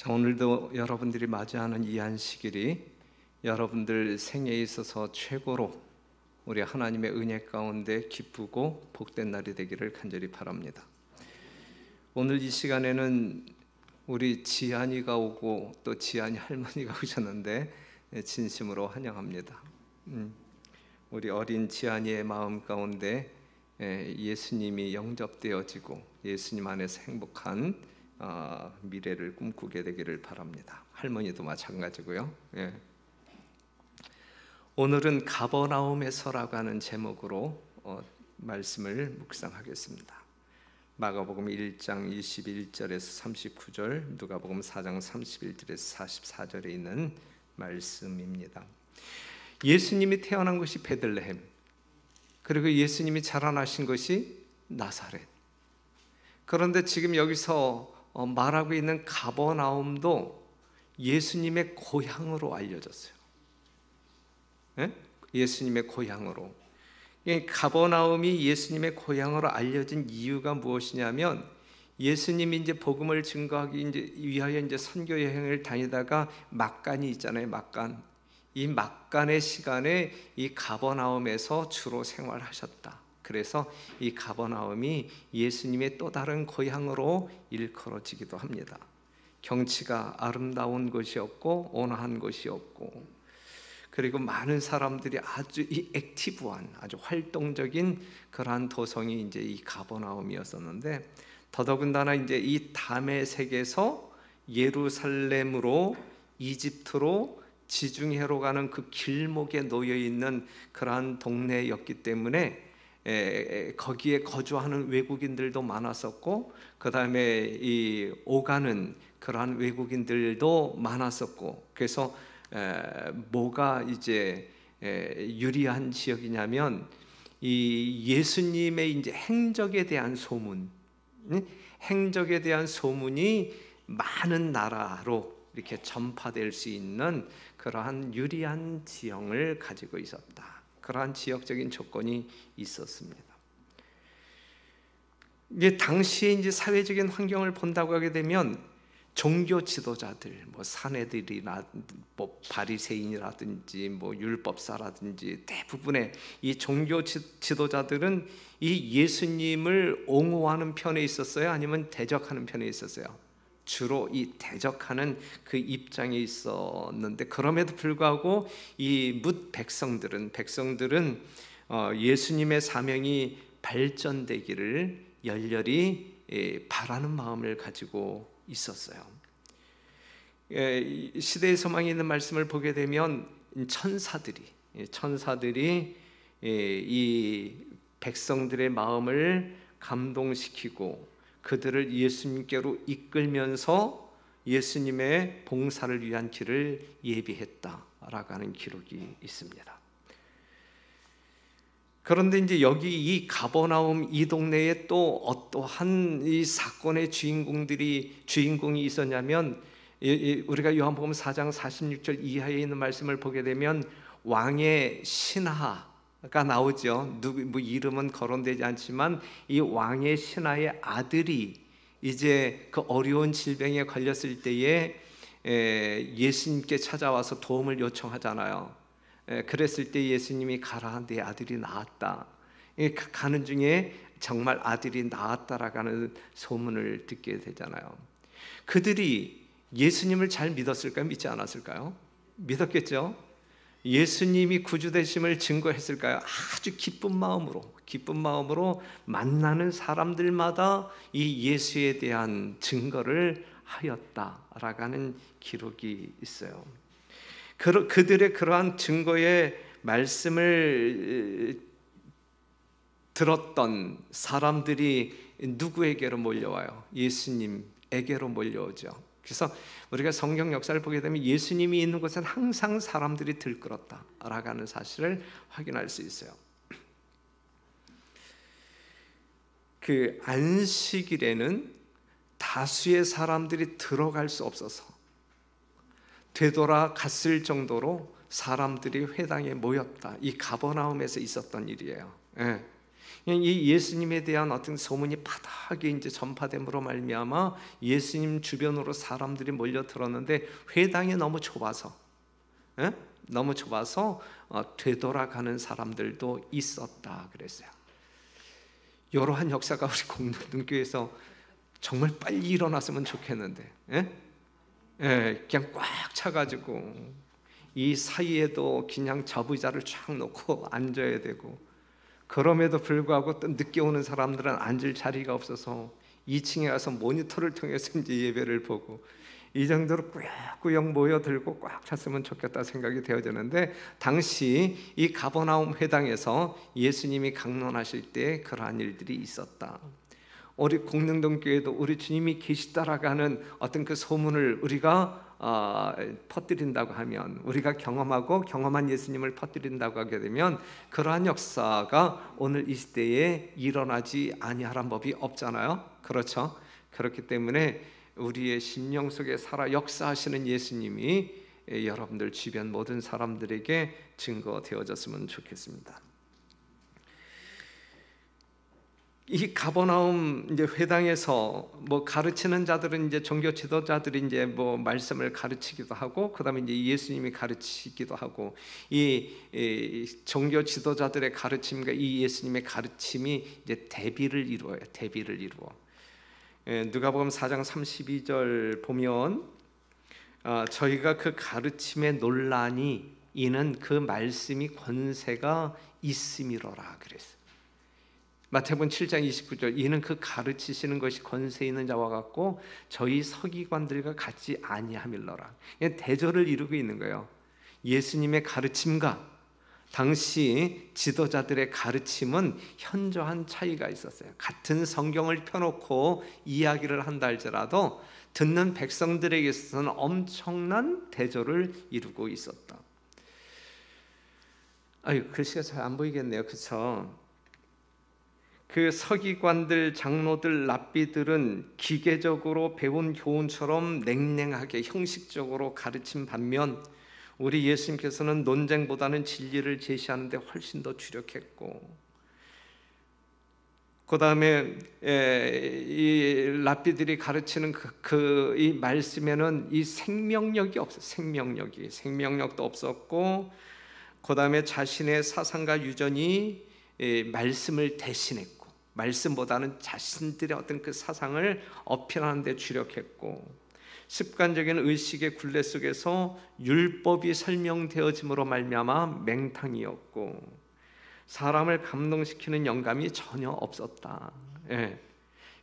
오늘도 여러분들이 맞이하는 이 안식일이 여러분들 생애에 있어서 최고로 우리 하나님의 은혜 가운데 기쁘고 복된 날이 되기를 간절히 바랍니다. 오늘 이 시간에는 우리 지안이가 오고 또 지안이 할머니가 오셨는데 진심으로 환영합니다. 우리 어린 지안이의 마음 가운데 예수님이 영접되어지고 예수님 안에서 행복한 미래를 꿈꾸게 되기를 바랍니다. 할머니도 마찬가지고요. 오늘은 가버나움에서라고 하는 제목으로 말씀을 묵상하겠습니다. 마가복음 1장 21절에서 39절, 누가복음 4장 31절에서 44절에 있는 말씀입니다. 예수님이 태어난 것이 베들레헴, 그리고 예수님이 자라나신 것이 나사렛. 그런데 지금 여기서 말하고 있는 가버나움도 예수님의 고향으로 알려졌어요. 예수님의 고향으로. 가버나움이 예수님의 고향으로 알려진 이유가 무엇이냐면, 예수님이 이제 복음을 증거하기 위하여 이제 선교 여행을 다니다가 막간이 있잖아요. 막간. 이 막간의 시간에 이 가버나움에서 주로 생활하셨다. 그래서 이 가버나움이 예수님의 또 다른 고향으로 일컬어지기도 합니다. 경치가 아름다운 곳이었고 온화한 곳이었고, 그리고 많은 사람들이 아주 이 액티브한, 아주 활동적인 그러한 도성이 이제 이 가버나움이었었는데, 더더군다나 이제 이 다메섹에서 예루살렘으로, 이집트로, 지중해로 가는 그 길목에 놓여 있는 그러한 동네였기 때문에 거기에 거주하는 외국인들도 많았었고, 그 다음에 이 오가는 그러한 외국인들도 많았었고, 그래서 뭐가 이제 유리한 지역이냐면, 이 예수님의 이제 행적에 대한 소문, 행적에 대한 소문이 많은 나라로 이렇게 전파될 수 있는 그러한 유리한 지형을 가지고 있었다. 그러한 지역적인 조건이 있었습니다. 이제 당시에 이제 사회적인 환경을 본다고 하게 되면, 종교 지도자들, 사내들이나 바리새인이라든지 율법사라든지 대부분의 이 종교 지도자들은 이 예수님을 옹호하는 편에 있었어요, 아니면 대적하는 편에 있었어요? 주로 이 대적하는 그 입장에 있었는데, 그럼에도 불구하고 이 뭇 백성들은 예수님의 사명이 발전되기를 열렬히 바라는 마음을 가지고 있었어요. 시대의 소망이 있는 말씀을 보게 되면 천사들이 이 백성들의 마음을 감동시키고 그들을 예수님께로 이끌면서 예수님의 봉사를 위한 길을 예비했다라고 하는 기록이 있습니다. 그런데 이제 여기 이 가버나움 이 동네에 또 어떠한 이 사건의 주인공이 있었냐면, 우리가 요한복음 4장 46절 이하에 있는 말씀을 보게 되면 왕의 신하가 나오죠. 이름은 거론되지 않지만 이 왕의 신하의 아들이 이제 그 어려운 질병에 걸렸을 때에 예수님께 찾아와서 도움을 요청하잖아요. 그랬을 때 예수님이 가라, 내 아들이 나았다. 가는 중에 정말 아들이 나았다라고 하는 소문을 듣게 되잖아요. 그들이 예수님을 잘 믿었을까요? 믿지 않았을까요? 믿었겠죠? 예수님이 구주되심을 증거했을까요? 아주 기쁜 마음으로 만나는 사람들마다 이 예수에 대한 증거를 하였다라고 하는 기록이 있어요. 그들의 그러한 증거의 말씀을 들었던 사람들이 누구에게로 몰려와요? 예수님에게로 몰려오죠. 그래서 우리가 성경 역사를 보게 되면 예수님이 있는 곳은 항상 사람들이 들끓었다라고 하는 사실을 확인할 수 있어요. 그 안식일에는 다수의 사람들이 들어갈 수 없어서 되돌아갔을 정도로 사람들이 회당에 모였다. 이 가버나움에서 있었던 일이에요. 이 예수님에 대한 어떤 소문이 바닥에 이제 전파됨으로 말미암아 예수님 주변으로 사람들이 몰려들었는데 회당이 너무 좁아서, 예? 너무 좁아서 되돌아가는 사람들도 있었다 그랬어요. 이러한 역사가 우리 공동교회에서 정말 빨리 일어났으면 좋겠는데, 예? 예, 그냥 꽉 차가지고 이 사이에도 그냥 저 의자를 쫙 놓고 앉아야 되고, 그럼에도 불구하고 또 늦게 오는 사람들은 앉을 자리가 없어서 2층에 가서 모니터를 통해서 이제 예배를 보고, 이 정도로 꾸역꾸역 모여들고 꽉 찼으면 좋겠다 생각이 되어지는데, 당시 이 가버나움 회당에서 예수님이 강론하실 때 그러한 일들이 있었다. 우리 공릉동교회도 우리 주님이 계시다라고 하는 어떤 그 소문을 우리가 퍼뜨린다고 하면, 우리가 경험하고 경험한 예수님을 퍼뜨린다고 하게 되면 그러한 역사가 오늘 이 시대에 일어나지 아니하란 법이 없잖아요. 그렇죠? 그렇기 때문에 우리의 심령 속에 살아 역사하시는 예수님이 여러분들 주변 모든 사람들에게 증거되어졌으면 좋겠습니다. 이 가버나움 이제 회당에서 뭐 가르치는 자들은 이제 종교 지도자들이 이제 뭐 말씀을 가르치기도 하고, 그다음에 이제 예수님이 가르치기도 하고, 이 종교 지도자들의 가르침과 이 예수님의 가르침이 이제 대비를 이루어요. 대비를 이루어. 누가복음 4장 32절 보면 저희가 그 가르침의 논란이 이는 그 말씀이 권세가 있음이로라 그랬어요. 마태복음 7장 29절 이는 그 가르치시는 것이 권세 있는 자와 같고 저희 서기관들과 같지 아니함일러라. 대조를 이루고 있는 거예요. 예수님의 가르침과 당시 지도자들의 가르침은 현저한 차이가 있었어요. 같은 성경을 펴놓고 이야기를 한다 할지라도 듣는 백성들에게 있어서는 엄청난 대조를 이루고 있었다. 아유, 글씨가 잘 안 보이겠네요. 그렇죠? 그 서기관들, 장로들, 랍비들은 기계적으로 배운 교훈처럼 냉랭하게 형식적으로 가르친 반면 우리 예수님께서는 논쟁보다는 진리를 제시하는 데 훨씬 더 주력했고, 그 다음에 이 랍비들이 가르치는 이 말씀에는 이 생명력이 없어요. 생명력도 없었고, 그 다음에 자신의 사상과 유전이 말씀을 대신했고, 말씀보다는 자신들의 어떤 그 사상을 어필하는 데 주력했고, 습관적인 의식의 굴레 속에서 율법이 설명되어짐으로 말미암아 맹탕이었고, 사람을 감동시키는 영감이 전혀 없었다. 예.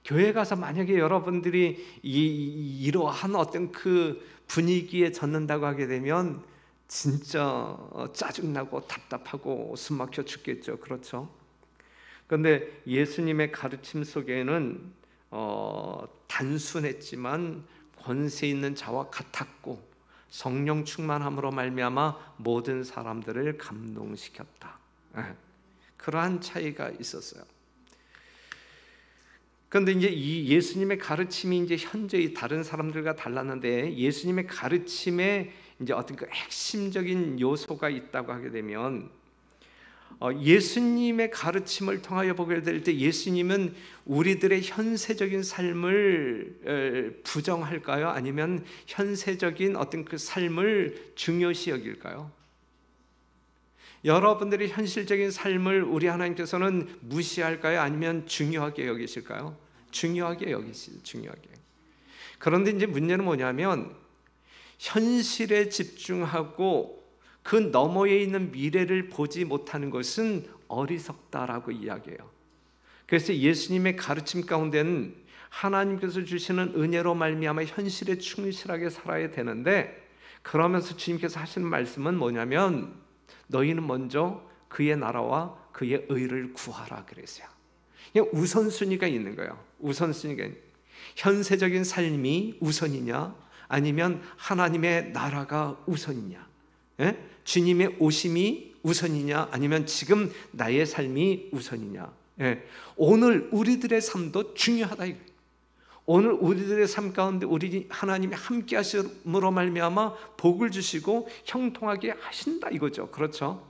교회 가서 만약에 여러분들이 이러한 어떤 그 분위기에 젖는다고 하게 되면 진짜 짜증나고 답답하고 숨막혀 죽겠죠. 그렇죠? 그런데 예수님의 가르침 속에는 단순했지만 권세 있는 자와 같았고, 성령 충만함으로 말미암아 모든 사람들을 감동시켰다. 그러한 차이가 있었어요. 그런데 이제 이 예수님의 가르침이 이제 현저히 다른 사람들과 달랐는데, 예수님의 가르침에 이제 어떤 그 핵심적인 요소가 있다고 하게 되면, 예수님의 가르침을 통하여 보게 될 때 예수님은 우리들의 현세적인 삶을 부정할까요? 아니면 현세적인 어떤 그 삶을 중요시 여길까요? 여러분들의 현실적인 삶을 우리 하나님께서는 무시할까요? 아니면 중요하게 여기실까요? 중요하게 여기시죠. 중요하게. 그런데 이제 문제는 뭐냐면, 현실에 집중하고 그 너머에 있는 미래를 보지 못하는 것은 어리석다라고 이야기해요. 그래서 예수님의 가르침 가운데는 하나님께서 주시는 은혜로 말미암아 현실에 충실하게 살아야 되는데, 그러면서 주님께서 하시는 말씀은 뭐냐면, 너희는 먼저 그의 나라와 그의 의를 구하라 그랬어요. 그냥 우선순위가 있는 거예요. 우선순위가 현세적인 삶이 우선이냐, 아니면 하나님의 나라가 우선이냐, 주님의 오심이 우선이냐, 아니면 지금 나의 삶이 우선이냐. 오늘 우리들의 삶도 중요하다. 오늘 우리들의 삶 가운데 우리 하나님이 함께 하심으로 말미암아 복을 주시고 형통하게 하신다 이거죠. 그렇죠?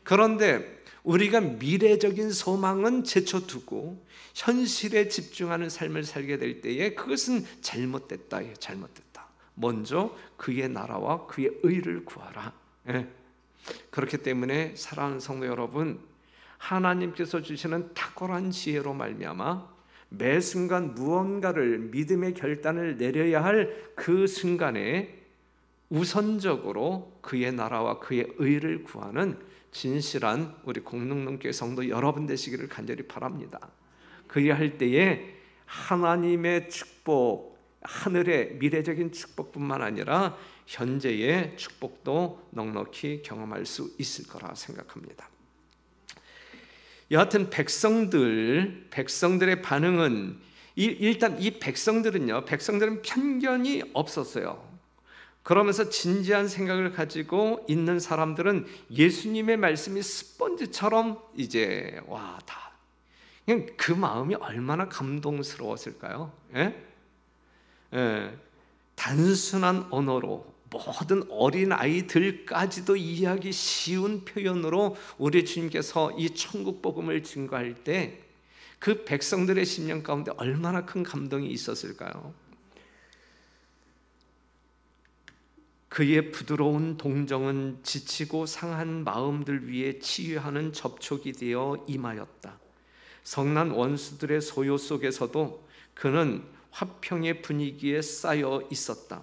그런데 우리가 미래적인 소망은 제쳐두고 현실에 집중하는 삶을 살게 될 때에 그것은 잘못됐다. 잘못됐다. 먼저 그의 나라와 그의 의를 구하라. 그렇기 때문에 사랑하는 성도 여러분, 하나님께서 주시는 탁월한 지혜로 말미암아 매 순간 무언가를 믿음의 결단을 내려야 할 그 순간에 우선적으로 그의 나라와 그의 의를 구하는 진실한 우리 공릉동교회 성도 여러분 되시기를 간절히 바랍니다. 그리할 때에 하나님의 축복, 하늘의 미래적인 축복뿐만 아니라 현재의 축복도 넉넉히 경험할 수 있을 거라 생각합니다. 여하튼 백성들의 반응은 일단 이 백성들은 편견이 없었어요. 그러면서 진지한 생각을 가지고 있는 사람들은 예수님의 말씀이 스펀지처럼 이제 그냥 그 마음이 얼마나 감동스러웠을까요? 단순한 언어로 모든 어린 아이들까지도 이해하기 쉬운 표현으로 우리 주님께서 이 천국 복음을 증거할 때 그 백성들의 심령 가운데 얼마나 큰 감동이 있었을까요? 그의 부드러운 동정은 지치고 상한 마음들 위에 치유하는 접촉이 되어 임하였다. 성난 원수들의 소요 속에서도 그는 화평의 분위기에 쌓여 있었다.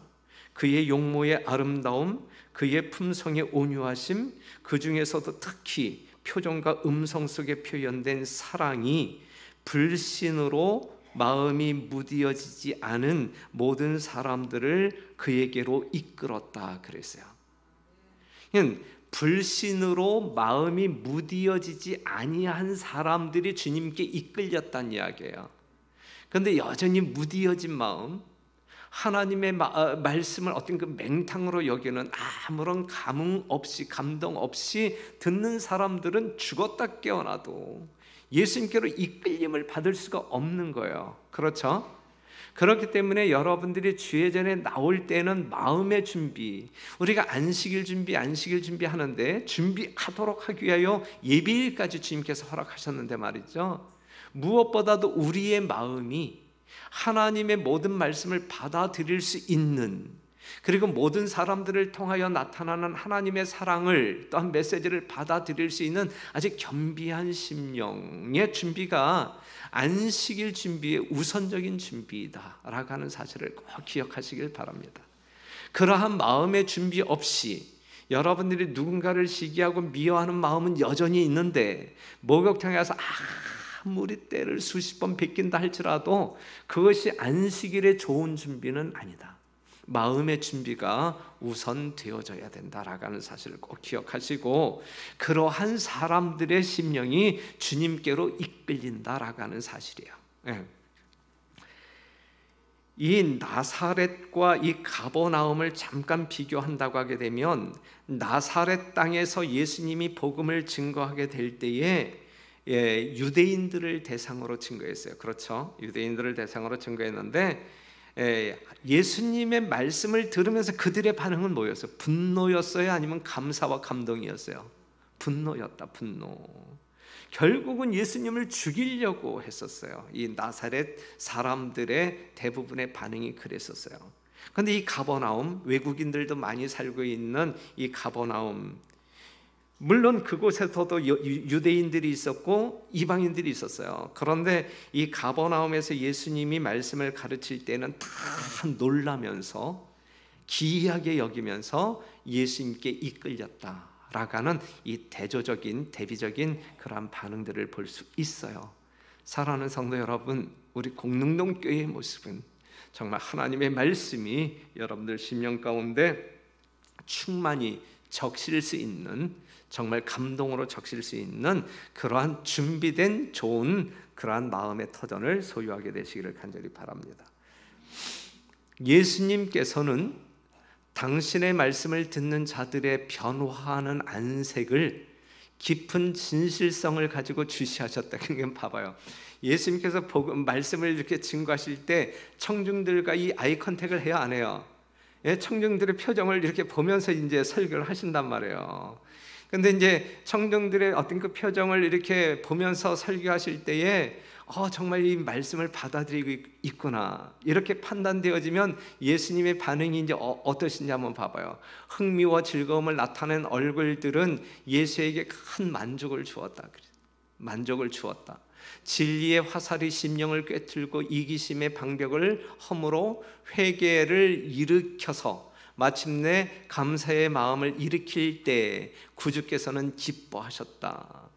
그의 용모의 아름다움, 그의 품성의 온유하심, 그 중에서도 특히 표정과 음성 속에 표현된 사랑이 불신으로 마음이 무디어지지 않은 모든 사람들을 그에게로 이끌었다 그랬어요. 불신으로 마음이 무디어지지 아니한 사람들이 주님께 이끌렸다는 이야기예요. 그런데 여전히 무디어진 마음, 하나님의 말씀을 어떤 그 맹탕으로 여기는 아무런 감흥 없이 감동 없이 듣는 사람들은 죽었다 깨어나도 예수님께로 이끌림을 받을 수가 없는 거예요. 그렇죠? 그렇기 때문에 여러분들이 주예전에 나올 때는 마음의 준비, 우리가 안식일 준비하는데 준비하도록 하기 위하여 예비일까지 주님께서 허락하셨는데 말이죠. 무엇보다도 우리의 마음이 하나님의 모든 말씀을 받아들일 수 있는, 그리고 모든 사람들을 통하여 나타나는 하나님의 사랑을 또한 메시지를 받아들일 수 있는 아주 겸비한 심령의 준비가 안식일 준비의 우선적인 준비다라고 하는 사실을 꼭 기억하시길 바랍니다. 그러한 마음의 준비 없이 여러분들이 누군가를 시기하고 미워하는 마음은 여전히 있는데 목욕탕에 가서 아무리 때를 수십 번 베낀다 할지라도 그것이 안식일의 좋은 준비는 아니다. 마음의 준비가 우선 되어져야 된다라고 하는 사실을 꼭 기억하시고, 그러한 사람들의 심령이 주님께로 이끌린다라고 하는 사실이에요. 이 나사렛과 이 가버나움을 잠깐 비교한다고 하게 되면, 나사렛 땅에서 예수님이 복음을 증거하게 될 때에 유대인들을 대상으로 증거했어요. 그렇죠? 유대인들을 대상으로 증거했는데 예수님의 말씀을 들으면서 그들의 반응은 뭐였어요? 분노였어요? 아니면 감사와 감동이었어요? 분노였다. 분노. 결국은 예수님을 죽이려고 했었어요. 이 나사렛 사람들의 대부분의 반응이 그랬었어요. 그런데 이 가버나움, 외국인들도 많이 살고 있는 이 가버나움, 물론 그곳에서도 유대인들이 있었고 이방인들이 있었어요. 그런데 이 가버나움에서 예수님이 말씀을 가르칠 때는 다 놀라면서 기이하게 여기면서 예수님께 이끌렸다라고 하는 이 대비적인 그러한 반응들을 볼 수 있어요. 사랑하는 성도 여러분, 우리 공릉동 교회의 모습은 정말 하나님의 말씀이 여러분들 심령 가운데 충만히 적실 수 있는, 정말 감동으로 적실 수 있는 그러한 준비된 좋은 그러한 마음의 터전을 소유하게 되시기를 간절히 바랍니다. 예수님께서는 당신의 말씀을 듣는 자들의 변화하는 안색을 깊은 진실성을 가지고 주시하셨다. 그건 봐봐요. 예수님께서 말씀을 이렇게 증거하실 때 청중들과 이 아이 컨택을 해야 안 해요? 청중들의 표정을 이렇게 보면서 이제 설교를 하신단 말이에요. 근데 이제 청중들의 어떤 그 표정을 이렇게 보면서 설교하실 때에 정말 이 말씀을 받아들이고 있구나 이렇게 판단되어지면 예수님의 반응이 이제 어떠신지 한번 봐봐요. 흥미와 즐거움을 나타낸 얼굴들은 예수에게 큰 만족을 주었다. 만족을 주었다. 진리의 화살이 심령을 꿰뚫고 이기심의 방벽을 허물어 회개를 일으켜서 마침내 감사의 마음을 일으킬 때 구주께서는 기뻐하셨다.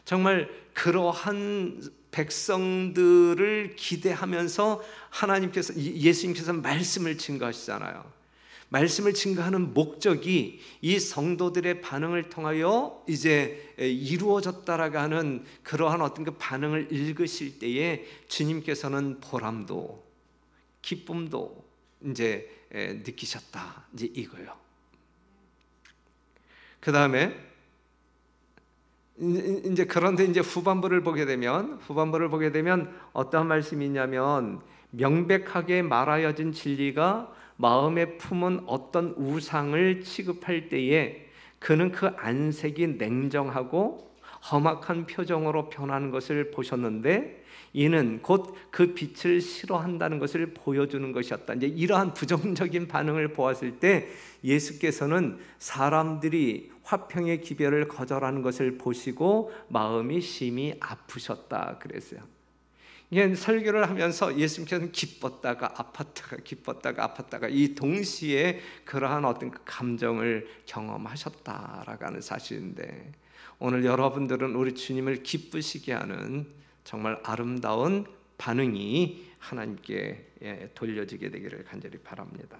정말 그러한 백성들을 기대하면서 하나님께서, 예수님께서 말씀을 증거하시잖아요. 말씀을 증거하는 목적이 이 성도들의 반응을 통하여 이제 이루어졌다라고 하는 그러한 어떤 그 반응을 읽으실 때에 주님께서는 보람도 기쁨도 이제 느끼셨다, 이제 이거요. 그 다음에 이제 그런데 이제 후반부를 보게 되면 어떤 말씀이 있냐면, 명백하게 말하여진 진리가 마음에 품은 어떤 우상을 취급할 때에 그는 그 안색이 냉정하고 험악한 표정으로 변하는 것을 보셨는데 이는 곧 그 빛을 싫어한다는 것을 보여주는 것이었다. 이제 이러한 부정적인 반응을 보았을 때 예수께서는 사람들이 화평의 기별을 거절하는 것을 보시고 마음이 심히 아프셨다 그랬어요. 이게 설교를 하면서 예수님께서는 기뻤다가 아팠다가 이 동시에 그러한 어떤 그 감정을 경험하셨다라고 하는 사실인데, 오늘 여러분들은 우리 주님을 기쁘시게 하는 정말 아름다운 반응이 하나님께 돌려지게 되기를 간절히 바랍니다.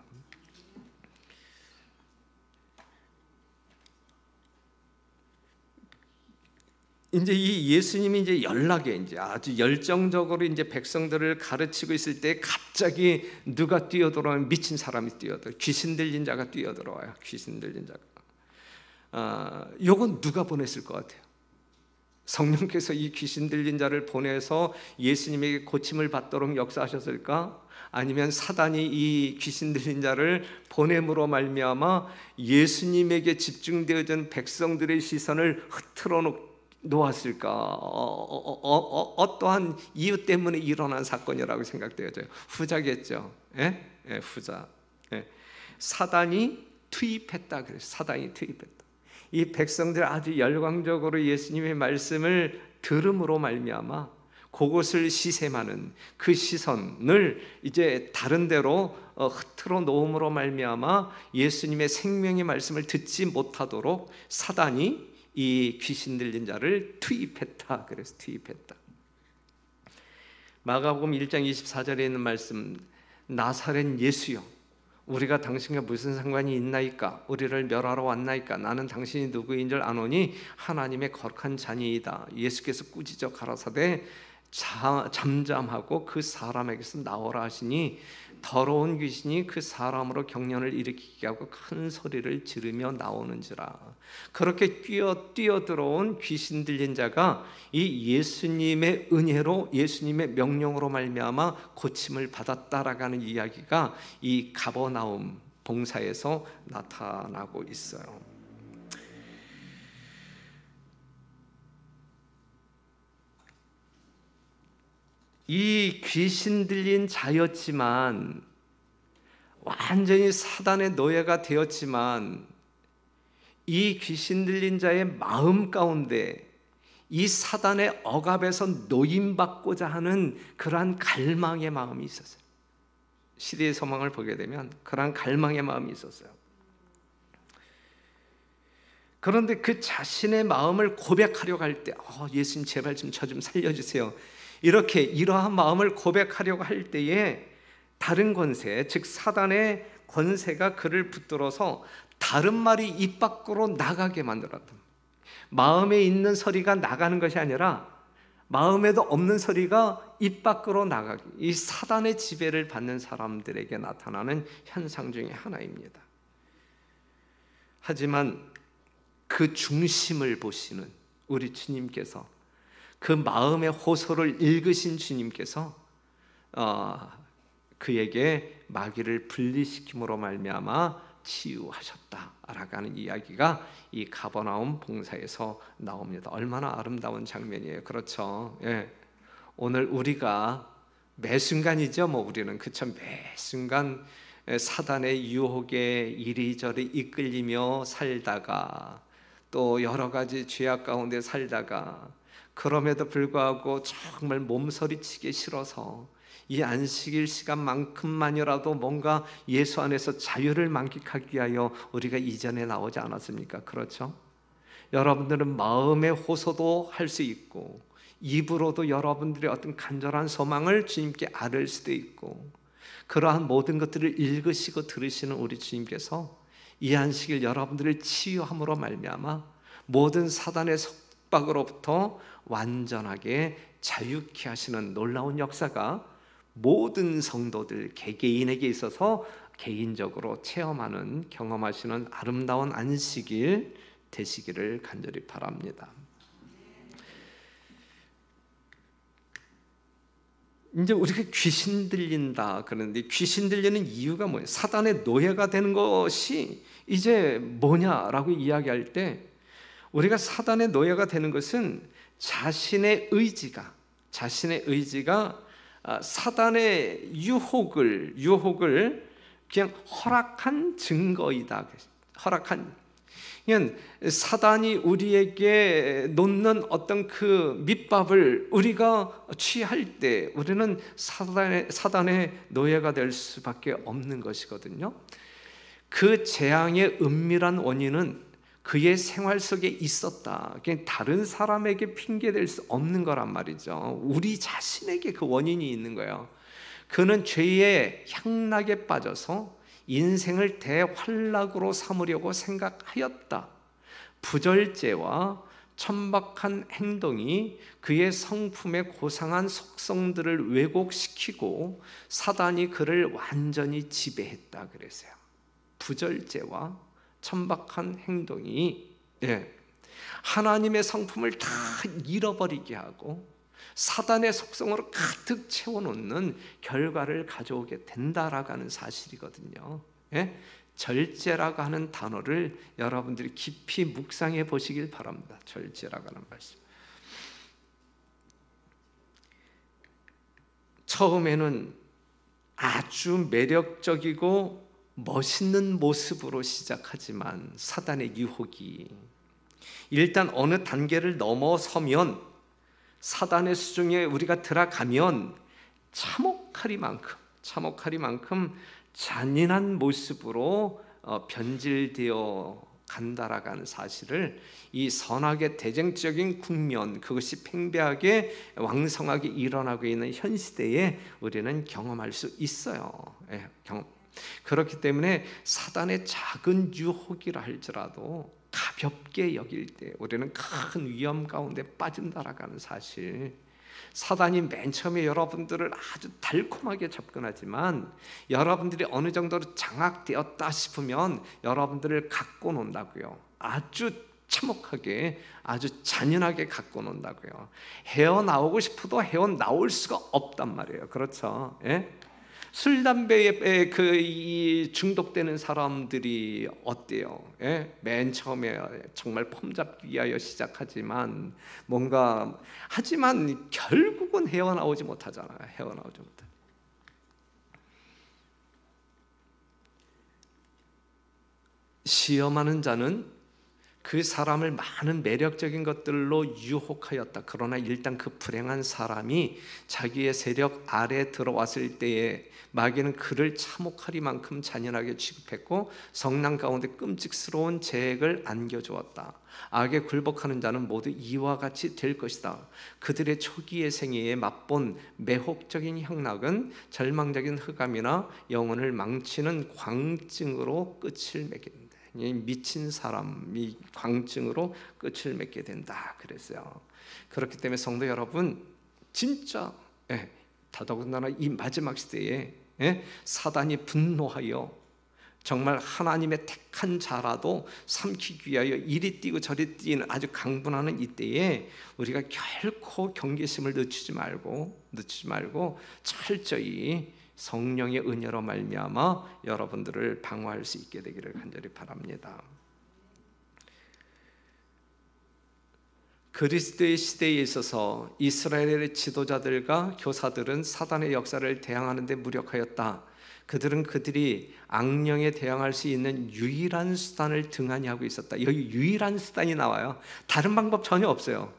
이제 이 예수님이 이제 연락에 이제 아주 열정적으로 이제 백성들을 가르치고 있을 때 갑자기 누가 뛰어들어오면 미친 사람이 뛰어들어, 귀신 들린 자가 뛰어들어와요. 귀신 들린 자가. 요건 누가 보냈을 것 같아요? 성령께서 이 귀신 들린 자를 보내서 예수님에게 고침을 받도록 역사하셨을까? 아니면 사단이 이 귀신 들린 자를 보냄으로 말미암아 예수님에게 집중되어진 백성들의 시선을 흐트러 놓았을까? 어떠한 이유 때문에 일어난 사건이라고 생각되어져요. 후자겠죠. 예? 예, 후자. 예. 사단이 투입했다 그래서 사단이 투입했다. 이 백성들 아주 열광적으로 예수님의 말씀을 들음으로 말미암아 그것을 시샘하는 그 시선을 이제 다른 데로 흐트러 놓음으로 말미암아 예수님의 생명의 말씀을 듣지 못하도록 사단이 이 귀신 들린 자를 투입했다. 그래서 투입했다. 마가복음 1장 24절에 있는 말씀, 나사렛 예수여, 우리가 당신과 무슨 상관이 있나이까? 우리를 멸하러 왔나이까? 나는 당신이 누구인 줄 아노니 하나님의 거룩한 자니이다. 예수께서 꾸짖어 가라사대 잠잠하고 그 사람에게서 나오라 하시니 더러운 귀신이 그 사람으로 경련을 일으키게 하고 큰 소리를 지르며 나오는지라. 그렇게 뛰어들어온 귀신 들린 자가 이 예수님의 은혜로, 예수님의 명령으로 말미암아 고침을 받았다라고 하는 이야기가 이 가버나움 봉사에서 나타나고 있어요. 이 귀신 들린 자였지만, 완전히 사단의 노예가 되었지만, 이 귀신 들린 자의 마음 가운데 이 사단의 억압에서 노임받고자 하는 그러한 갈망의 마음이 있었어요. 시대의 소망을 보게 되면 그러한 갈망의 마음이 있었어요. 그런데 그 자신의 마음을 고백하려고 할 때 예수님 제발 좀 저 좀 살려주세요, 이렇게 이러한 마음을 고백하려고 할 때에 다른 권세, 즉 사단의 권세가 그를 붙들어서 다른 말이 입 밖으로 나가게 만들었다. 마음에 있는 소리가 나가는 것이 아니라 마음에도 없는 소리가 입 밖으로 나가기, 이 사단의 지배를 받는 사람들에게 나타나는 현상 중에 하나입니다. 하지만 그 중심을 보시는 우리 주님께서, 그 마음의 호소를 읽으신 주님께서 그에게 마귀를 분리시킴으로 말미암아 치유하셨다라고 하는 이야기가 이 가버나움 봉사에서 나옵니다. 얼마나 아름다운 장면이에요. 그렇죠? 예. 오늘 우리가 매 순간이죠. 우리는 그쵸? 매 순간 사단의 유혹에 이리저리 이끌리며 살다가 또 여러 가지 죄악 가운데 살다가 그럼에도 불구하고 정말 몸서리치기 싫어서 이 안식일 시간만큼만이라도 뭔가 예수 안에서 자유를 만끽하기 위하여 우리가 이전에 나오지 않았습니까? 그렇죠? 여러분들은 마음의 호소도 할 수 있고 입으로도 여러분들의 어떤 간절한 소망을 주님께 아뢰을 수도 있고 그러한 모든 것들을 읽으시고 들으시는 우리 주님께서 이 안식일 여러분들을 치유함으로 말미암아 모든 사단의 속박으로부터 완전하게 자유케 하시는 놀라운 역사가 모든 성도들 개개인에게 있어서 개인적으로 체험하는 경험하시는 아름다운 안식일 되시기를 간절히 바랍니다. 이제 우리가 귀신 들린다 그러는데 귀신 들리는 이유가 뭐예요? 사단의 노예가 되는 것이 이제 뭐냐라고 이야기할 때 우리가 사단의 노예가 되는 것은 자신의 의지가 사단의 유혹을 그냥 허락한 증거이다. 그냥 사단이 우리에게 놓는 어떤 그 밑밥을 우리가 취할 때 우리는 사단의 노예가 될 수밖에 없는 것이거든요. 그 재앙의 은밀한 원인은 그의 생활 속에 있었다. 그냥 다른 사람에게 핑계댈 수 없는 거란 말이죠. 우리 자신에게 그 원인이 있는 거예요. 그는 죄의 향락에 빠져서 인생을 대환락으로 삼으려고 생각하였다. 부절제와 천박한 행동이 그의 성품의 고상한 속성들을 왜곡시키고 사단이 그를 완전히 지배했다 그랬어요. 부절제와 천박한 행동이 하나님의 성품을 다 잃어버리게 하고 사단의 속성으로 가득 채워놓는 결과를 가져오게 된다라고 하는 사실이거든요. 절제라고 하는 단어를 여러분들이 깊이 묵상해 보시길 바랍니다. 절제라고 하는 말씀. 처음에는 아주 매력적이고 멋있는 모습으로 시작하지만 사단의 유혹이 일단 어느 단계를 넘어서면 사단의 수중에 우리가 들어가면 참혹하리만큼 잔인한 모습으로 변질되어 간다라고 하는 사실을 이 선악의 대쟁적인 국면 그것이 팽배하게 왕성하게 일어나고 있는 현 시대에 우리는 경험할 수 있어요. 그렇기 때문에 사단의 작은 유혹이라 할지라도 가볍게 여길 때 우리는 큰 위험 가운데 빠진다라고 하는 사실. 사단이 맨 처음에 여러분들을 아주 달콤하게 접근하지만 여러분들이 어느 정도로 장악되었다 싶으면 여러분들을 갖고 논다고요. 아주 참혹하게 아주 잔인하게 갖고 논다고요. 헤어나오고 싶어도 헤어나올 수가 없단 말이에요. 그렇죠? 술, 담배에 중독되는 사람들이 어때요? 맨 처음에 정말 폼잡기 위하여 시작하지만 하지만 결국은 헤어나오지 못하잖아요. 헤어나오지 못해. 시험하는 자는 그 사람을 많은 매력적인 것들로 유혹하였다. 그러나 일단 그 불행한 사람이 자기의 세력 아래 들어왔을 때에 마귀는 그를 참혹하리만큼 잔인하게 취급했고 성난 가운데 끔찍스러운 재액을 안겨주었다. 악에 굴복하는 자는 모두 이와 같이 될 것이다. 그들의 초기의 생애에 맛본 매혹적인 향락은 절망적인 흑암이나 영혼을 망치는 광증으로 끝을 맺는다. 미친 사람이 광증으로 끝을 맺게 된다 그랬어요. 그렇기 때문에 성도 여러분 진짜 더더군다나 이 마지막 시대에 사단이 분노하여 정말 하나님의 택한 자라도 삼키기 위하여 이리 뛰고 저리 뛰는 아주 강분하는 이때에 우리가 결코 경계심을 늦추지 말고 철저히 성령의 은혜로 말미암아 여러분들을 방어할 수 있게 되기를 간절히 바랍니다. 그리스도의 시대에 있어서 이스라엘의 지도자들과 교사들은 사단의 역사를 대항하는 데 무력하였다. 그들은 그들이 악령에 대항할 수 있는 유일한 수단을 등한히 하고 있었다. 여기 유일한 수단이 나와요. 다른 방법 전혀 없어요.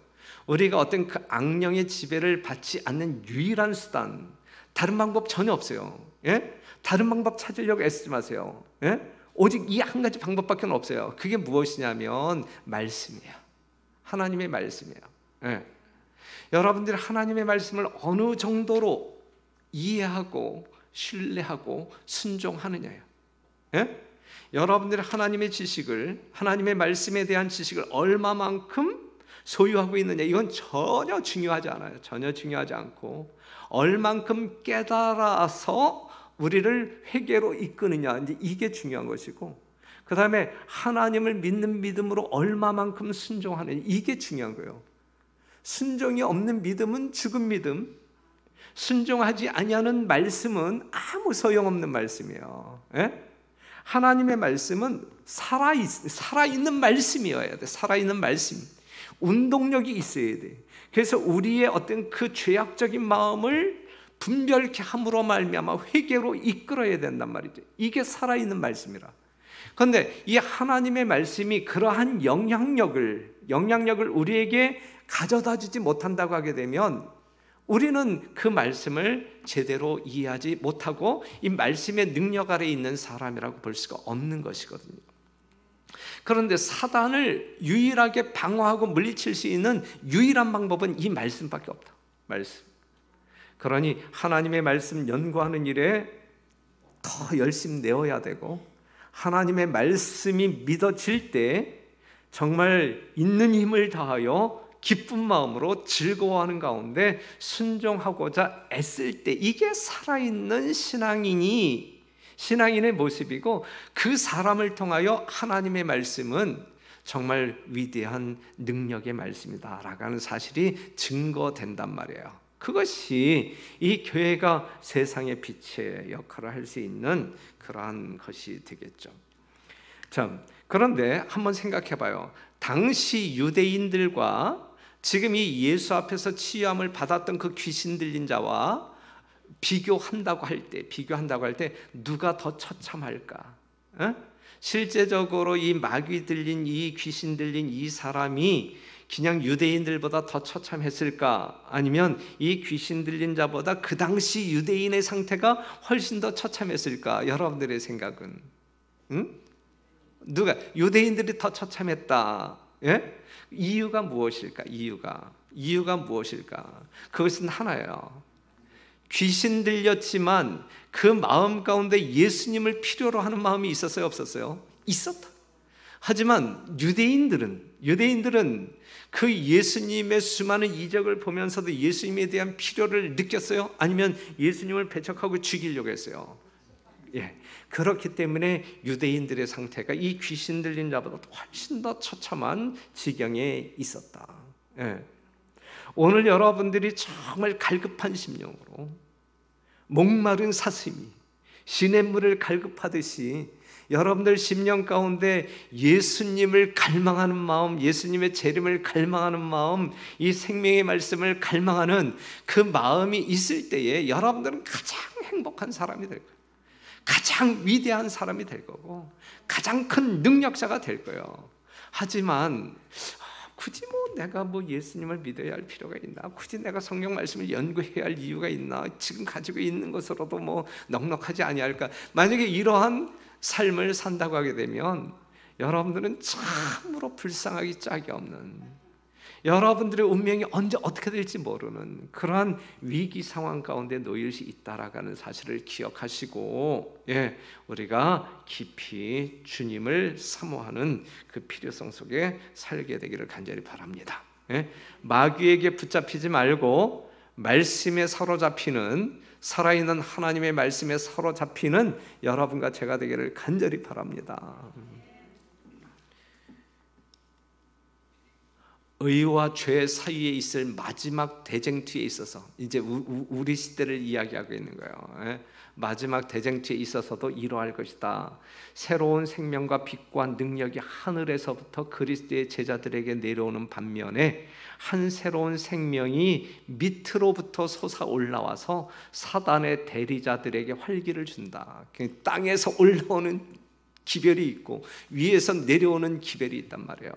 우리가 어떤 그 악령의 지배를 받지 않는 유일한 수단, 다른 방법 전혀 없어요. 예? 다른 방법 찾으려고 애쓰지 마세요. 예? 오직 이 한 가지 방법밖에 없어요. 그게 무엇이냐면 말씀이에요. 하나님의 말씀이에요. 예. 여러분들이 하나님의 말씀을 어느 정도로 이해하고 신뢰하고 순종하느냐예요. 예? 여러분들이 하나님의 지식을, 하나님의 말씀에 대한 지식을 얼마만큼 소유하고 있느냐, 이건 전혀 중요하지 않아요. 전혀 중요하지 않고 얼만큼 깨달아서 우리를 회개로 이끄느냐, 이제 이게 중요한 것이고, 그 다음에 하나님을 믿는 믿음으로 얼마만큼 순종하느냐, 이게 중요한 거예요. 순종이 없는 믿음은 죽은 믿음, 순종하지 아니하는 말씀은 아무 소용없는 말씀이에요. 예? 하나님의 말씀은 살아있는 말씀이어야 돼. 살아있는 말씀, 운동력이 있어야 돼. 그래서 우리의 어떤 그 죄악적인 마음을 분별케 함으로 말미암아 회개로 이끌어야 된단 말이죠. 이게 살아있는 말씀이라. 그런데 이 하나님의 말씀이 그러한 영향력을 우리에게 가져다 주지 못한다고 하게 되면 우리는 그 말씀을 제대로 이해하지 못하고 이 말씀의 능력 아래에 있는 사람이라고 볼 수가 없는 것이거든요. 그런데 사단을 유일하게 방어하고 물리칠 수 있는 유일한 방법은 이 말씀밖에 없다. 말씀. 그러니 하나님의 말씀 연구하는 일에 더 열심 내어야 되고, 하나님의 말씀이 믿어질 때 정말 있는 힘을 다하여 기쁜 마음으로 즐거워하는 가운데 순종하고자 애쓸 때, 이게 살아있는 신앙인의 모습이고, 그 사람을 통하여 하나님의 말씀은 정말 위대한 능력의 말씀이다라고 하는 사실이 증거된단 말이에요. 그것이 이 교회가 세상의 빛의 역할을 할 수 있는 그러한 것이 되겠죠. 자, 그런데 한번 생각해 봐요. 당시 유대인들과 지금 이 예수 앞에서 치유함을 받았던 그 귀신 들린 자와 비교한다고 할 때 누가 더 처참할까? 실제적으로 이 마귀 들린, 이 귀신 들린 이 사람이 그냥 유대인들보다 더 처참했을까? 아니면 이 귀신 들린 자보다 그 당시 유대인의 상태가 훨씬 더 처참했을까? 여러분들의 생각은? 누가? 유대인들이 더 처참했다. 예? 이유가 무엇일까? 이유가 무엇일까? 그것은 하나예요. 귀신 들렸지만 그 마음 가운데 예수님을 필요로 하는 마음이 있었어요, 없었어요? 있었다. 하지만 유대인들은 그 예수님의 수많은 이적을 보면서도 예수님에 대한 필요를 느꼈어요? 아니면 예수님을 배척하고 죽이려고 했어요? 예. 그렇기 때문에 유대인들의 상태가 이 귀신 들린 자보다 훨씬 더 처참한 지경에 있었다. 예. 오늘 여러분들이 정말 갈급한 심령으로, 목마른 사슴이 시냇물을 갈급하듯이 여러분들 심령 가운데 예수님을 갈망하는 마음, 예수님의 재림을 갈망하는 마음, 이 생명의 말씀을 갈망하는 그 마음이 있을 때에 여러분들은 가장 행복한 사람이 될 거예요. 가장 위대한 사람이 될 거고, 가장 큰 능력자가 될 거예요. 하지만 굳이 내가 예수님을 믿어야 할 필요가 있나? 굳이 내가 성경 말씀을 연구해야 할 이유가 있나? 지금 가지고 있는 것으로도 넉넉하지 아니할까? 만약에 이러한 삶을 산다고 하게 되면 여러분들은 참으로 불쌍하기 짝이 없는, 여러분들의 운명이 언제 어떻게 될지 모르는 그러한 위기 상황 가운데 놓일 수 있다라는 사실을 기억하시고, 우리가 깊이 주님을 사모하는 그 필요성 속에 살게 되기를 간절히 바랍니다. 마귀에게 붙잡히지 말고 말씀에 사로잡히는, 살아있는 하나님의 말씀에 사로잡히는 여러분과 제가 되기를 간절히 바랍니다. 의와 죄 사이에 있을 마지막 대쟁투에 있어서 이제 우리 시대를 이야기하고 있는 거예요. 마지막 대쟁투에 있어서도 이러할 것이다. 새로운 생명과 빛과 능력이 하늘에서부터 그리스도의 제자들에게 내려오는 반면에 한 새로운 생명이 밑으로부터 솟아 올라와서 사단의 대리자들에게 활기를 준다. 땅에서 올라오는 기별이 있고 위에서 내려오는 기별이 있단 말이에요.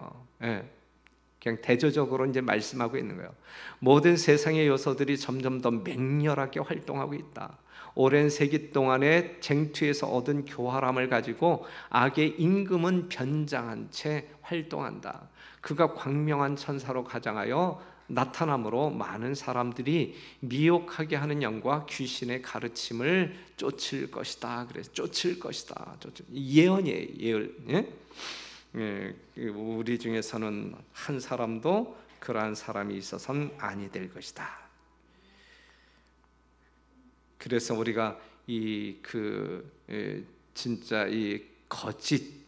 그냥 대조적으로 이제 말씀하고 있는 거예요. 모든 세상의 요소들이 점점 더 맹렬하게 활동하고 있다. 오랜 세기 동안의 쟁투에서 얻은 교활함을 가지고 악의 임금은 변장한 채 활동한다. 그가 광명한 천사로 가장하여 나타남으로 많은 사람들이 미혹하게 하는 영과 귀신의 가르침을 쫓을 것이다. 그래서 쫓을 것이다. 예언이에요. 예언. 우리 중에서는 한 사람도 그러한 사람이 있어서는 아니 될 것이다. 그래서 우리가 진짜 이 거짓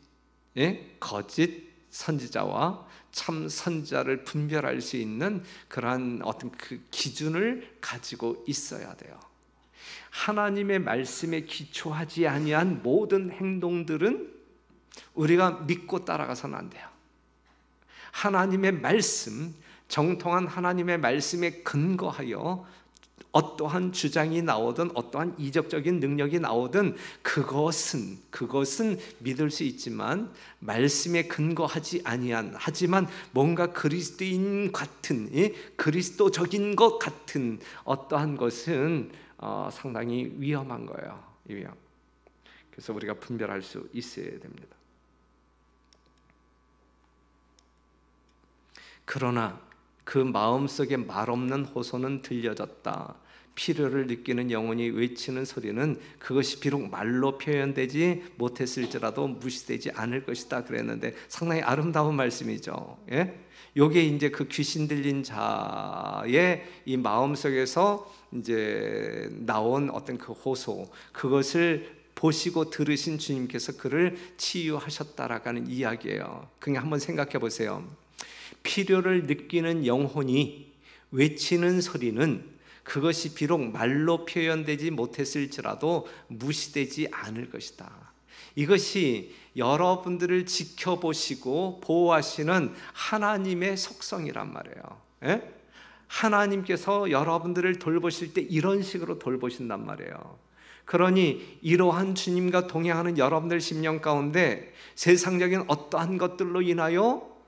선지자와 참 선지자를 분별할 수 있는 그러한 어떤 그 기준을 가지고 있어야 돼요. 하나님의 말씀에 기초하지 아니한 모든 행동들은 우리가 믿고 따라가서는 안 돼요. 하나님의 말씀, 정통한 하나님의 말씀에 근거하여 어떠한 주장이 나오든 어떠한 이적적인 능력이 나오든 그것은 믿을 수 있지만 말씀에 근거하지 아니한, 하지만 뭔가 그리스도인 같은, 그리스도적인 것 같은 어떠한 것은 상당히 위험한 거예요. 그래서 우리가 분별할 수 있어야 됩니다. 그러나 그 마음속에 말없는 호소는 들려졌다. 필요를 느끼는 영혼이 외치는 소리는 그것이 비록 말로 표현되지 못했을지라도 무시되지 않을 것이다 그랬는데 상당히 아름다운 말씀이죠. 요게 이제 그 귀신 들린 자의 이 마음속에서 이제 나온 어떤 그 호소, 그것을 보시고 들으신 주님께서 그를 치유하셨다라는 이야기예요. 그냥 한번 생각해 보세요. 필요를 느끼는 영혼이 외치는 소리는 그것이 비록 말로 표현되지 못했을지라도 무시되지 않을 것이다. 이것이 여러분들을 지켜보시고 보호하시는 하나님의 속성이란 말이에요. 하나님께서 여러분들을 돌보실 때 이런 식으로 돌보신단 말이에요. 그러니 이러한 주님과 동행하는 여러분들 심령 가운데 세상적인 어떠한 것들로 인하여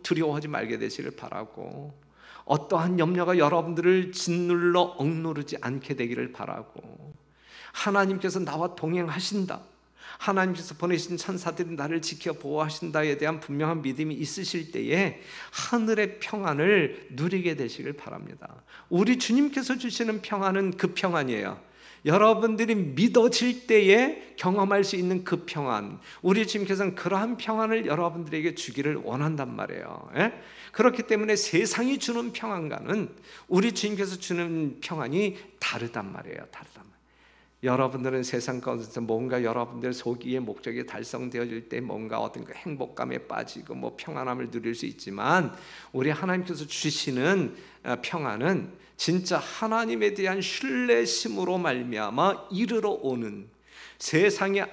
두려워하지 말게 되시길 바라고, 어떠한 염려가 여러분들을 짓눌러 억누르지 않게 되기를 바라고, 하나님께서 나와 동행하신다, 하나님께서 보내신 천사들이 나를 지켜 보호하신다에 대한 분명한 믿음이 있으실 때에 하늘의 평안을 누리게 되시길 바랍니다. 우리 주님께서 주시는 평안은 그 평안이에요. 여러분들이 믿어질 때에 경험할 수 있는 그 평안, 우리 주님께서는 그러한 평안을 여러분들에게 주기를 원한단 말이에요. 그렇기 때문에 세상이 주는 평안과는 우리 주님께서 주는 평안이 다르단 말이에요. 여러분들은 세상 가운데서 뭔가 여러분들 소기의 목적이 달성되어질 때 뭔가 어떤 그 행복감에 빠지고 뭐 평안함을 누릴 수 있지만, 우리 하나님께서 주시는 평안은 진짜 하나님에 대한 신뢰심으로 말미암아 이르러 오는, 세상에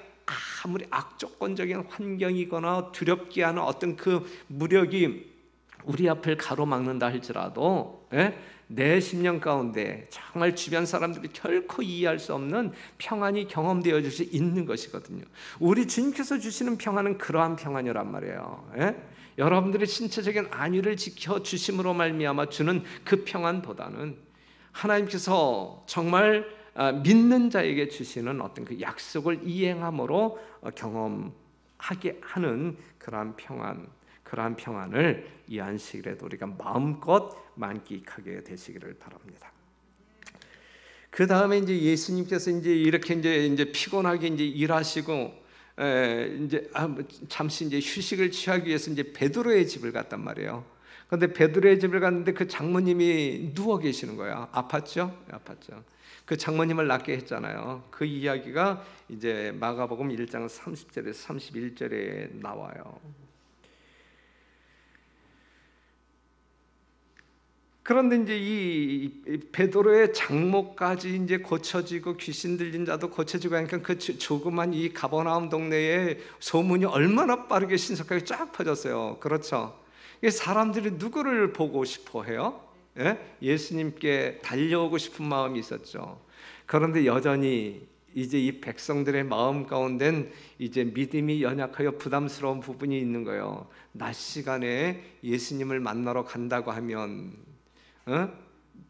아무리 악조건적인 환경이거나 두렵게 하는 어떤 그 무력이 우리 앞을 가로막는다 할지라도 내 심령 가운데 정말 주변 사람들이 결코 이해할 수 없는 평안이 경험되어질 수 있는 것이거든요. 우리 주님께서 주시는 평안은 그러한 평안이란 말이에요. 여러분들의 신체적인 안위를 지켜주심으로 말미암아 주는 그 평안보다는 하나님께서 정말 믿는 자에게 주시는 어떤 그 약속을 이행함으로 경험하게 하는 그러한 평안을 이 안식일에도 우리가 마음껏 만끽하게 되시기를 바랍니다. 그 다음에 이제 예수님께서 이제 이렇게 이제 피곤하게 이제 일하시고 이제 잠시 이제 휴식을 취하기 위해서 이제 베드로의 집을 갔단 말이에요. 그런데 베드로의 집을 갔는데 그 장모님이 누워 계시는 거야. 아팠죠? 그 장모님을 낫게 했잖아요. 그 이야기가 이제 마가복음 1장 30절에서 31절에 나와요. 그런데 이제 이 베드로의 장모까지 이제 고쳐지고 귀신 들린 자도 고쳐지고 하니까 그 조그만 이 가버나움 동네에 소문이 얼마나 빠르게 신속하게 쫙 퍼졌어요. 그렇죠? 사람들이 누구를 보고 싶어 해요? 예? 예수님께 달려오고 싶은 마음이 있었죠. 그런데 여전히 이제 이 백성들의 마음 가운데는 이제 믿음이 연약하여 부담스러운 부분이 있는 거예요. 낮 시간에 예수님을 만나러 간다고 하면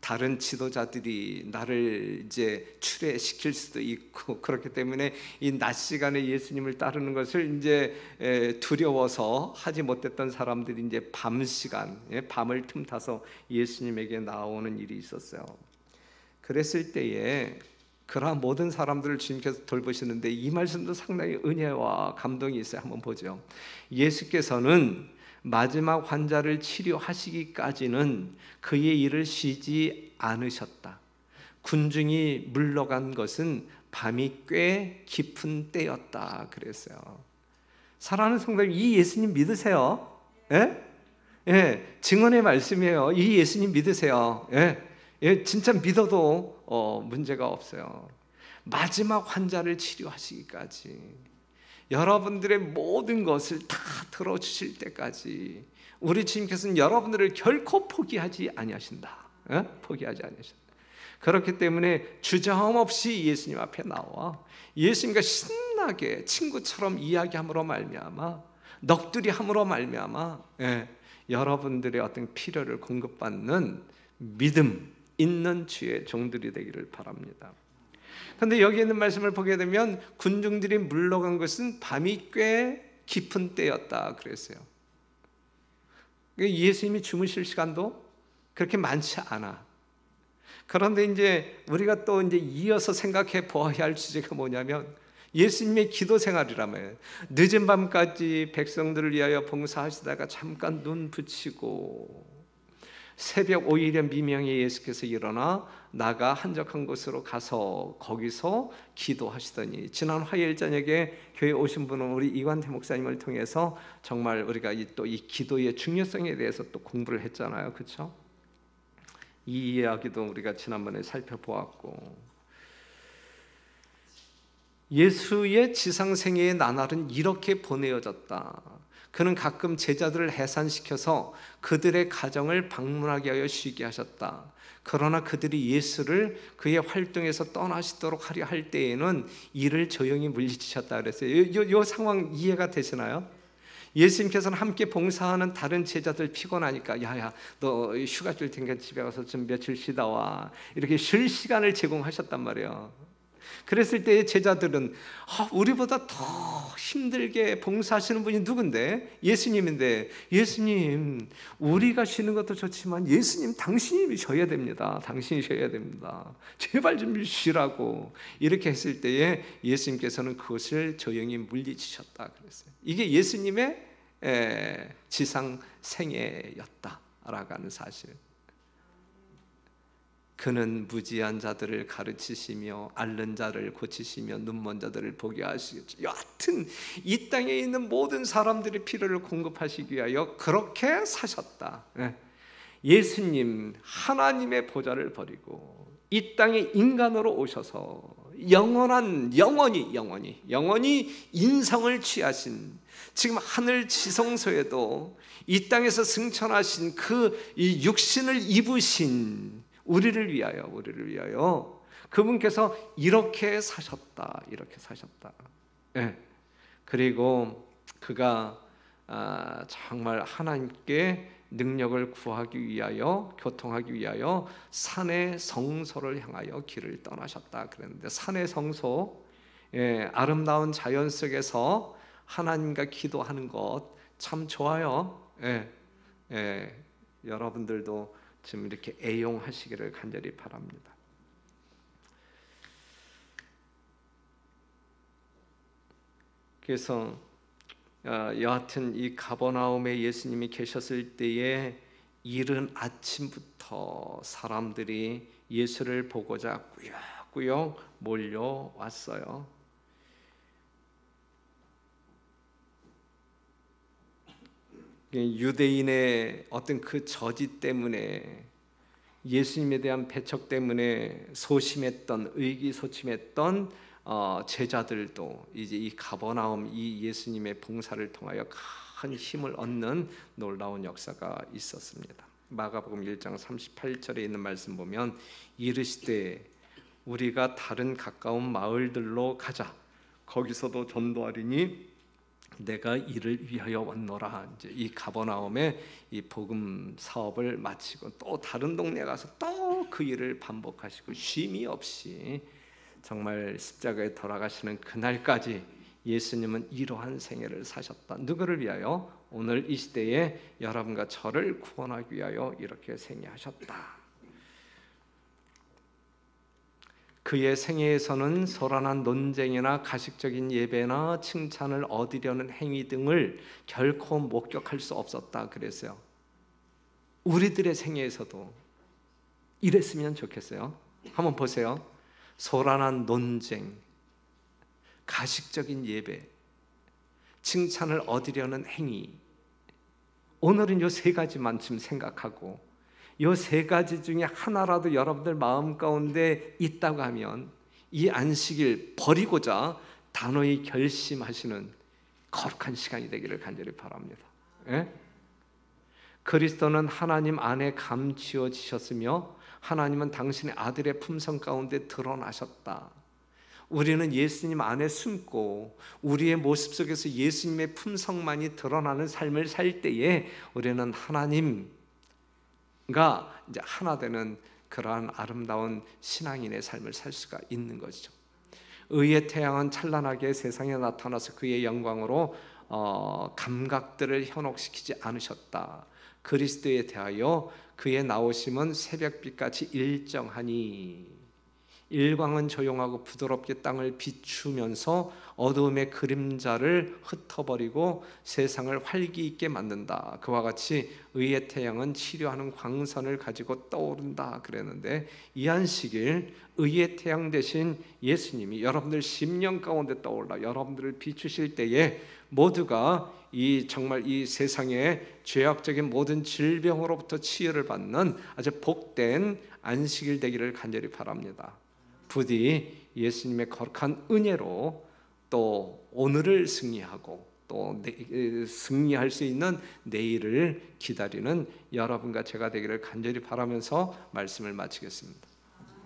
다른 지도자들이 나를 이제 추례시킬 수도 있고, 그렇기 때문에 이 낮 시간에 예수님을 따르는 것을 이제 두려워서 하지 못했던 사람들이 이제 밤 시간, 밤을 틈타서 예수님에게 나오는 일이 있었어요. 그랬을 때에 그러한 모든 사람들을 주님께서 돌보시는데 이 말씀도 상당히 은혜와 감동이 있어요. 한번 보죠. 예수께서는 마지막 환자를 치료하시기까지는 그의 일을 쉬지 않으셨다. 군중이 물러간 것은 밤이 꽤 깊은 때였다 그랬어요. 사랑하는 성도님, 이 예수님 믿으세요? 예? 예, 증언의 말씀이에요. 이 예수님 믿으세요? 예, 예, 진짜 믿어도 문제가 없어요. 마지막 환자를 치료하시기까지, 여러분들의 모든 것을 다 들어주실 때까지 우리 주님께서는 여러분들을 결코 포기하지 아니하신다. 포기하지 아니하신다. 그렇기 때문에 주저함없이 예수님 앞에 나와 예수님과 신나게 친구처럼 이야기함으로 말미암아, 넋두리함으로 말미암아 여러분들의 어떤 필요를 공급받는 믿음 있는 주의 종들이 되기를 바랍니다. 그런데 여기 있는 말씀을 보게 되면 군중들이 물러간 것은 밤이 꽤 깊은 때였다 그랬어요. 예수님이 주무실 시간도 그렇게 많지 않아. 그런데 이제 우리가 또 이제 이어서 생각해 보아야 할 주제가 뭐냐면 예수님의 기도 생활이라며요. 늦은 밤까지 백성들을 위하여 봉사하시다가 잠깐 눈 붙이고 새벽 오히려 미명에 예수께서 일어나 나가 한적한 곳으로 가서 거기서 기도하시더니, 지난 화요일 저녁에 교회 오신 분은 우리 이관태 목사님을 통해서 정말 우리가 또 이 기도의 중요성에 대해서 또 공부를 했잖아요. 그렇죠? 이 이야기도 우리가 지난번에 살펴보았고, 예수의 지상생애의 나날은 이렇게 보내어졌다. 그는 가끔 제자들을 해산시켜서 그들의 가정을 방문하게 하여 쉬게 하셨다. 그러나 그들이 예수를 그의 활동에서 떠나시도록 하려 할 때에는 이를 조용히 물리치셨다 그랬어요. 이 상황 이해가 되시나요? 예수님께서는 함께 봉사하는 다른 제자들 피곤하니까 야야 너 휴가 줄 테니까 집에 가서 좀 며칠 쉬다 와, 이렇게 쉴 시간을 제공하셨단 말이에요. 그랬을 때 제자들은 우리보다 더 힘들게 봉사하시는 분이 누군데? 예수님인데, 예수님 우리가 쉬는 것도 좋지만 예수님 당신이 쉬어야 됩니다. 당신이 쉬어야 됩니다. 제발 좀 쉬라고 이렇게 했을 때에 예수님께서는 그것을 조용히 물리치셨다 그랬어요. 이게 예수님의 지상 생애였다라고 하는 사실. 그는 무지한 자들을 가르치시며 앓는 자를 고치시며 눈먼 자들을 보게 하시겠죠. 여하튼 이 땅에 있는 모든 사람들의 필요를 공급하시기 위하여 그렇게 사셨다. 예수님 하나님의 보좌를 버리고 이 땅에 인간으로 오셔서 영원히 인성을 취하신, 지금 하늘 지성소에도 이 땅에서 승천하신 그 이 육신을 입으신 우리를 위하여 그분께서 이렇게 사셨다. 그리고 그가 정말 하나님께 능력을 구하기 위하여, 교통하기 위하여 산의 성소를 향하여 길을 떠나셨다 그랬는데, 산의 성소, 아름다운 자연 속에서 하나님과 기도하는 것 참 좋아요. 여러분들도 지금 이렇게 애용하시기를 간절히 바랍니다. 그래서 여하튼 이 가버나움에 예수님이 계셨을 때에 이른 아침부터 사람들이 예수를 보고자 꾸역꾸역 몰려왔어요. 유대인의 어떤 그 저지 때문에 예수님에 대한 배척 때문에 소심했던 의기소침했던 제자들도 이제 이 가버나움 이 예수님의 봉사를 통하여 큰 힘을 얻는 놀라운 역사가 있었습니다. 마가복음 1장 38절에 있는 말씀 보면 이르시되 우리가 다른 가까운 마을들로 가자. 거기서도 전도하리니 내가 이를 위하여 왔노라. 이제 이 가버나움의 이 복음 사업을 마치고 또 다른 동네 가서 또 그 일을 반복하시고 쉼이 없이 정말 십자가에 돌아가시는 그날까지 예수님은 이러한 생애를 사셨다. 누구를 위하여? 오늘 이 시대에 여러분과 저를 구원하기 위하여 이렇게 생애하셨다. 그의 생애에서는 소란한 논쟁이나 가식적인 예배나 칭찬을 얻으려는 행위 등을 결코 목격할 수 없었다 그랬어요. 우리들의 생애에서도 이랬으면 좋겠어요. 한번 보세요. 소란한 논쟁, 가식적인 예배, 칭찬을 얻으려는 행위. 오늘은 이 세 가지만 좀 생각하고 이 세 가지 중에 하나라도 여러분들 마음 가운데 있다고 하면 이 안식일 버리고자 단호히 결심하시는 거룩한 시간이 되기를 간절히 바랍니다. 예? 그리스도는 하나님 안에 감추어지셨으며 하나님은 당신의 아들의 품성 가운데 드러나셨다. 우리는 예수님 안에 숨고 우리의 모습 속에서 예수님의 품성만이 드러나는 삶을 살 때에 우리는 하나님과 이제 하나 되는 그러한 아름다운 신앙인의 삶을 살 수가 있는 것이죠. 의의 태양은 찬란하게 세상에 나타나서 그의 영광으로 감각들을 현혹시키지 않으셨다. 그리스도에 대하여 그의 나오심은 새벽빛같이 일정하니 일광은 조용하고 부드럽게 땅을 비추면서 어두움의 그림자를 흩어버리고 세상을 활기 있게 만든다. 그와 같이 의의 태양은 치료하는 광선을 가지고 떠오른다 그랬는데 이 안식일 의의 태양 대신 예수님이 여러분들 심령 가운데 떠올라 여러분들을 비추실 때에 모두가 정말 이 세상의 죄악적인 모든 질병으로부터 치유를 받는 아주 복된 안식일 되기를 간절히 바랍니다. 부디 예수님의 거룩한 은혜로 또 오늘을 승리하고 또 승리할 수 있는 내일을 기다리는 여러분과 제가 되기를 간절히 바라면서 말씀을 마치겠습니다.